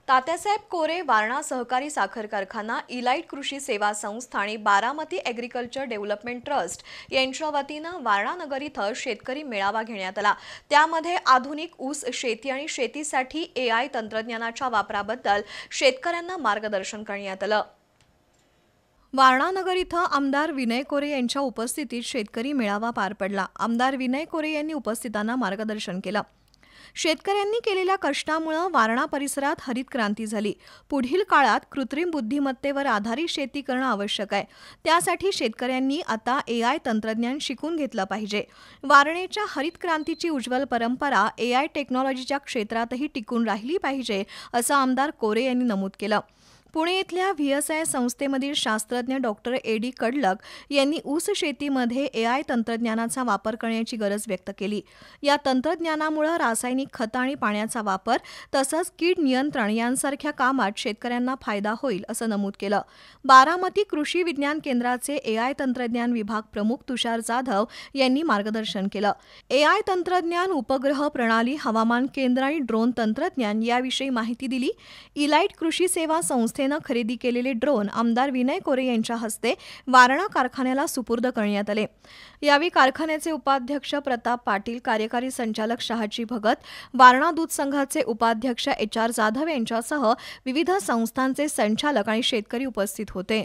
तात्यासाहेब कोरे वारणा सहकारी साखर कारखाना, इलाइट कृषी सेवा संस्था आणि बारामती ॲग्रिकल्चर डेव्हलपमेंट ट्रस्ट यांच्या वतीनं वारणा नगर इथं शेतकरी मेळावा घेण्यात आला। त्यामध्ये आधुनिक ऊस शेती आणि शेतीसाठी AI तंत्रज्ञानाच्या वापराबद्दल शेतकऱ्यांना मार्गदर्शन करण्यात आलं। वारणा नगर इथं आमदार विनय कोरे यांच्या उपस्थितीत शेतकरी मेळावा पार पडला। आमदार विनय कोरे यांनी उपस्थितांना मार्गदर्शन केलं। शेतकऱ्यांनी केलेल्या कष्टामुळे वारणा परिसरात हरित क्रांती झाली। पुढील काळात कृत्रिम बुद्धिमत्तेवर आधारित शेती करणं आवश्यक आहे। त्यासाठी शेतकऱ्यांनी आता AI तंत्रज्ञान शिकून घेतलं पाहिजे। वारणेच्या हरित क्रांतीची उज्ज्वल परंपरा AI टेक्नॉलॉजीच्या क्षेत्रातही टिकून राहिली पाहिजे, असं आमदार कोरे यांनी नमूद केलं। पुणे इथल्या VSI संस्थेमधील शास्त्रज्ञ डॉक्टर AD कडलक यांनी ऊस शेतीमध्ये AI तंत्रज्ञानाचा वापर करण्याची गरज व्यक्त केली। या तंत्रज्ञानामुळे रासायनिक खतं आणि पाण्याचा वापर तसंच कीड नियंत्रण यांसारख्या कामात शेतकऱ्यांना फायदा होईल, असं नमूद केलं। बारामती कृषी विज्ञान केंद्राचे AI तंत्रज्ञान विभाग प्रमुख तुषार जाधव यांनी मार्गदर्शन केलं। AI तंत्रज्ञान, उपग्रह प्रणाली, हवामान केंद्र आणि ड्रोन तंत्रज्ञान याविषयी माहिती दिली। इलाइट कृषी सेवा संस्थेनं खरेदी केलेले ड्रोन आमदार विनय कोरे यांच्या हस्ते वारणा कारखान्याला सुपूर्द करण्यात आले। यावेळी कारखान्याचे उपाध्यक्ष प्रताप पाटील, कार्यकारी संचालक शहाजी भगत, वारणा दूध संघाचे उपाध्यक्ष HR जाधव यांच्यासह विविध संस्थांचे संचालक आणि शेतकरी उपस्थित होते।